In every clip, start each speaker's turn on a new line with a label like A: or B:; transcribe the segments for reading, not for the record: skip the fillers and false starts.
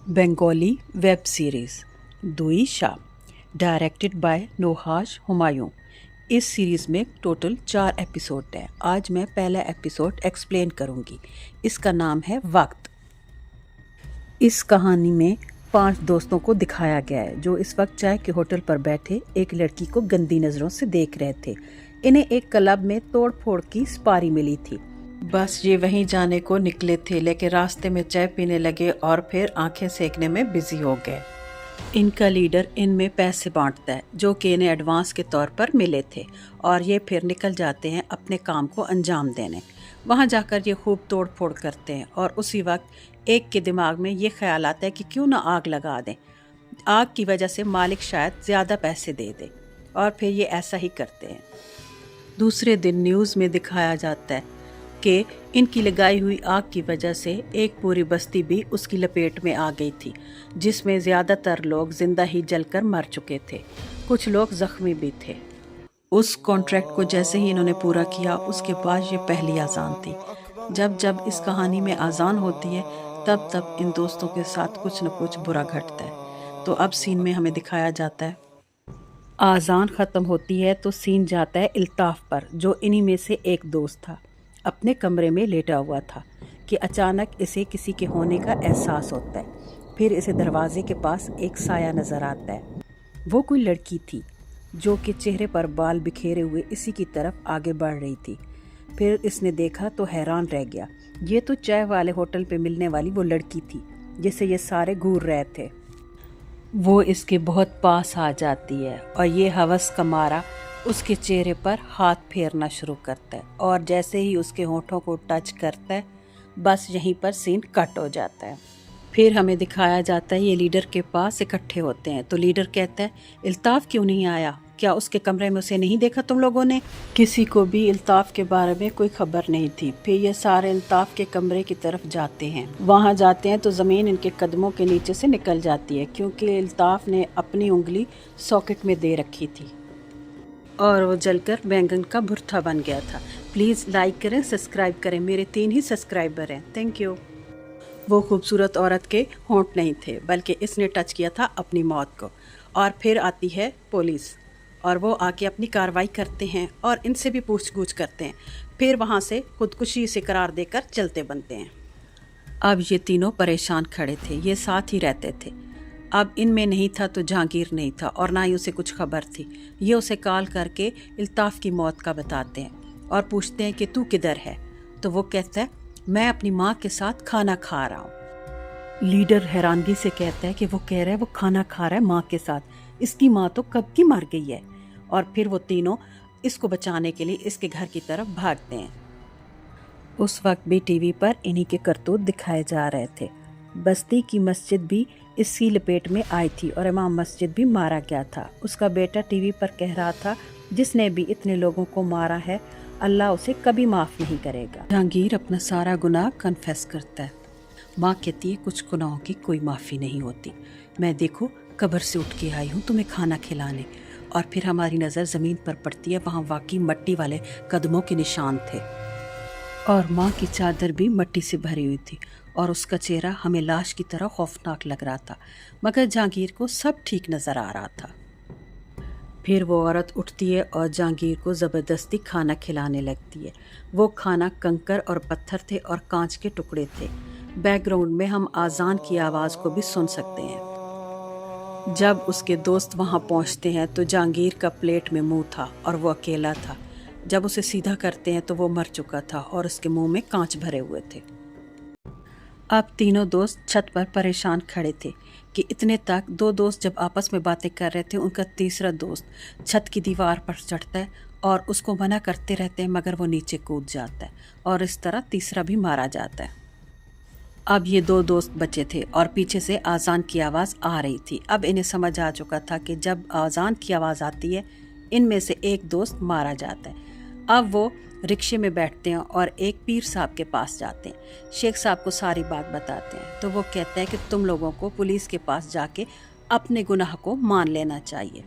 A: Bengali web series दुई Shah directed by नौहाश Humayun. इस series में टोटल 4 एपिसोड हैं। आज मैं पहला एपिसोड एक्सप्लेन करूंगी। इसका नाम है वक्त। इस कहानी में 5 दोस्तों को दिखाया गया है जो इस वक्त चाय के होटल पर बैठे एक लड़की को गंदी नज़रों से देख रहे थे। इन्हें एक क्लब में तोड़ फोड़ की स्पारी मिली थी। बस ये वहीं जाने को निकले थे, लेकिन रास्ते में चाय पीने लगे और फिर आंखें सेकने में बिजी हो गए। इनका लीडर इनमें पैसे बांटता है जो कि इन्हें एडवांस के तौर पर मिले थे, और ये फिर निकल जाते हैं अपने काम को अंजाम देने। वहाँ जाकर ये खूब तोड़ फोड़ करते हैं और उसी वक्त एक के दिमाग में ये ख्याल आता है कि क्यों ना आग लगा दें। आग की वजह से मालिक शायद ज़्यादा पैसे दे दे, और फिर ये ऐसा ही करते हैं। दूसरे दिन न्यूज़ में दिखाया जाता है कि इनकी लगाई हुई आग की वजह से एक पूरी बस्ती भी उसकी लपेट में आ गई थी, जिसमें ज़्यादातर लोग जिंदा ही जलकर मर चुके थे। कुछ लोग ज़ख्मी भी थे। उस कॉन्ट्रैक्ट को जैसे ही इन्होंने पूरा किया, उसके बाद ये पहली अजान थी। जब जब इस कहानी में अजान होती है तब तब इन दोस्तों के साथ कुछ न कुछ बुरा घटता है। तो अब सीन में हमें दिखाया जाता है आज़ान ख़त्म होती है तो सीन जाता है इल्ताफ़ पर, जो इन्हीं में से एक दोस्त था। अपने कमरे में लेटा हुआ था कि अचानक इसे किसी के होने का एहसास होता है। फिर इसे दरवाजे के पास एक साया नज़र आता है। वो कोई लड़की थी जो कि चेहरे पर बाल बिखेरे हुए इसी की तरफ आगे बढ़ रही थी। फिर इसने देखा तो हैरान रह गया। ये तो चाय वाले होटल पे मिलने वाली वो लड़की थी जिसे ये सारे घूर रहे थे। वो इसके बहुत पास आ जाती है और ये हवस का मारा उसके चेहरे पर हाथ फेरना शुरू करता है, और जैसे ही उसके होठों को टच करता है बस यहीं पर सीन कट हो जाता है। फिर हमें दिखाया जाता है ये लीडर के पास इकट्ठे होते हैं। तो लीडर कहता है, इल्ताफ़ क्यों नहीं आया? क्या उसके कमरे में उसे नहीं देखा तुम लोगों ने? किसी को भी इल्ताफ़ के बारे में कोई खबर नहीं थी। फिर ये सारे इल्ताफ़ के कमरे की तरफ जाते हैं। वहाँ जाते हैं तो ज़मीन इनके कदमों के नीचे से निकल जाती है, क्योंकि इल्ताफ़ ने अपनी उंगली सॉकेट में दे रखी थी और वो जलकर बैंगन का भुर्ता बन गया था। प्लीज़ लाइक करें, सब्सक्राइब करें। मेरे 3 ही सब्सक्राइबर हैं। Thank you. वो खूबसूरत औरत के होंठ नहीं थे, बल्कि इसने टच किया था अपनी मौत को। और फिर आती है पुलिस और वो आके अपनी कार्रवाई करते हैं और इनसे भी पूछ-गूछ करते हैं। फिर वहाँ से खुदकुशी से करार देकर चलते बनते हैं। अब ये तीनों परेशान खड़े थे। ये साथ ही रहते थे। अब इनमें नहीं था तो जहांगीर नहीं था, और ना ही उसे कुछ खबर थी। ये उसे कॉल करके इल्ताफ़ की मौत का बताते हैं और पूछते हैं कि तू किधर है? तो वो कहता है, मैं अपनी माँ के साथ खाना खा रहा हूँ। लीडर हैरानगी से कहता है कि वो कह रहा है वो खाना खा रहा है माँ के साथ, इसकी माँ तो कब की मर गई है। और फिर वो तीनों इसको बचाने के लिए इसके घर की तरफ भागते हैं। उस वक्त भी टीवी पर इन्हीं के करतूत दिखाए जा रहे थे। बस्ती की मस्जिद भी इसी लपेट में आई थी और इमाम मस्जिद भी मारा गया था। उसका बेटा टीवी पर कह रहा था, जिसने भी इतने लोगों को मारा है अल्लाह उसे कभी माफ़ नहीं करेगा। जहांगीर अपना सारा गुनाह कन्फेस करता है। माँ कहती है, कुछ गुनाहों की कोई माफ़ी नहीं होती। मैं देखो कब्र से उठ के आई हूँ तुम्हें खाना खिलाने। और फिर हमारी नज़र ज़मीन पर पड़ती है। वहाँ वाकई मिट्टी वाले कदमों के निशान थे और माँ की चादर भी मिट्टी से भरी हुई थी, और उसका चेहरा हमें लाश की तरह खौफनाक लग रहा था। मगर जहांगीर को सब ठीक नज़र आ रहा था। फिर वो औरत उठती है और जहांगीर को ज़बरदस्ती खाना खिलाने लगती है। वो खाना कंकर और पत्थर थे और कांच के टुकड़े थे। बैकग्राउंड में हम आज़ान की आवाज़ को भी सुन सकते हैं। जब उसके दोस्त वहाँ पहुँचते हैं तो जहांगीर का प्लेट में मुंह था और वो अकेला था। जब उसे सीधा करते हैं तो वो मर चुका था और उसके मुंह में कांच भरे हुए थे। अब तीनों दोस्त छत पर परेशान खड़े थे कि इतने तक 2 दोस्त जब आपस में बातें कर रहे थे, उनका तीसरा दोस्त छत की दीवार पर चढ़ता है और उसको मना करते रहते हैं, मगर वो नीचे कूद जाता है और इस तरह तीसरा भी मारा जाता है। अब ये 2 दोस्त बचे थे और पीछे से आज़ान की आवाज़ आ रही थी। अब इन्हें समझ आ चुका था कि जब आज़ान की आवाज़ आती है इनमें से एक दोस्त मारा जाता है। अब वो रिक्शे में बैठते हैं और एक पीर साहब के पास जाते हैं। शेख साहब को सारी बात बताते हैं तो वो कहते हैं कि तुम लोगों को पुलिस के पास जाके अपने गुनाह को मान लेना चाहिए।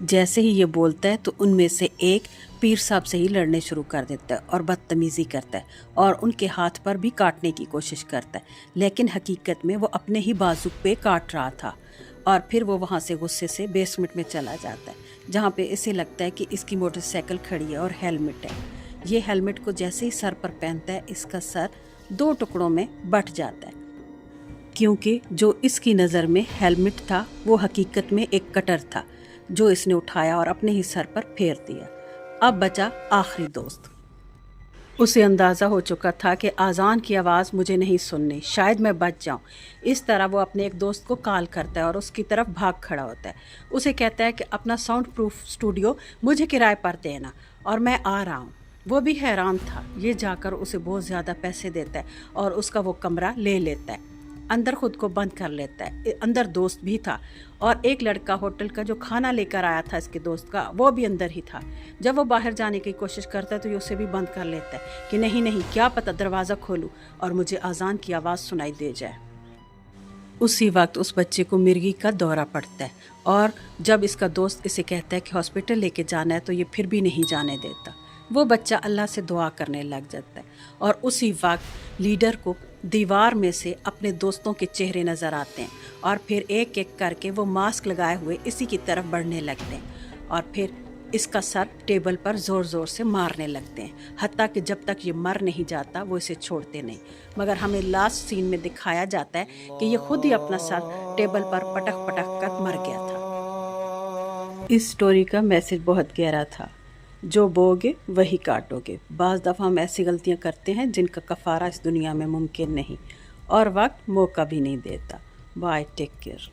A: जैसे ही ये बोलता है तो उनमें से एक पीर साहब से ही लड़ने शुरू कर देता है और बदतमीज़ी करता है और उनके हाथ पर भी काटने की कोशिश करता है, लेकिन हकीकत में वो अपने ही बाजू पे काट रहा था। और फिर वो वहाँ से गुस्से से बेसमेंट में चला जाता है, जहाँ पे इसे लगता है कि इसकी मोटरसाइकिल खड़ी है और हेलमेट है। ये हेलमेट को जैसे ही सर पर पहनता है, इसका सर 2 टुकड़ों में बट जाता है, क्योंकि जो इसकी नज़र में हेलमेट था वो हकीकत में एक कटर था जो इसने उठाया और अपने ही सर पर फेर दिया। अब बचा आखिरी दोस्त। उसे अंदाज़ा हो चुका था कि आज़ान की आवाज़ मुझे नहीं सुननी, शायद मैं बच जाऊं। इस तरह वो अपने एक दोस्त को कॉल करता है और उसकी तरफ भाग खड़ा होता है। उसे कहता है कि अपना साउंड प्रूफ स्टूडियो मुझे किराए पर देना और मैं आ रहा हूँ। वो भी हैरान था। ये जाकर उसे बहुत ज़्यादा पैसे देता है और उसका वो कमरा ले लेता है, अंदर खुद को बंद कर लेता है। अंदर दोस्त भी था और एक लड़का होटल का जो खाना लेकर आया था इसके दोस्त का, वो भी अंदर ही था। जब वो बाहर जाने की कोशिश करता है तो ये उसे भी बंद कर लेता है कि नहीं नहीं, क्या पता दरवाज़ा खोलूं और मुझे अजान की आवाज़ सुनाई दे जाए। उसी वक्त उस बच्चे को मिर्गी का दौरा पड़ता है और जब इसका दोस्त इसे कहता है कि हॉस्पिटल लेके जाना है तो ये फिर भी नहीं जाने देता। वो बच्चा अल्लाह से दुआ करने लग जाता है और उसी वक्त लीडर को दीवार में से अपने दोस्तों के चेहरे नज़र आते हैं और फिर एक एक करके वो मास्क लगाए हुए इसी की तरफ बढ़ने लगते हैं और फिर इसका सर टेबल पर ज़ोर ज़ोर से मारने लगते हैं, हत्ता कि जब तक ये मर नहीं जाता वो इसे छोड़ते नहीं। मगर हमें लास्ट सीन में दिखाया जाता है कि ये खुद ही अपना सर टेबल पर पटक पटक कर मर गया था। इस स्टोरी का मैसेज बहुत गहरा था। जो बोगे वही काटोगे। बाज़ दफ़ा हम ऐसी गलतियां करते हैं जिनका कफ़ारा इस दुनिया में मुमकिन नहीं और वक्त मौका भी नहीं देता। Bye, take care.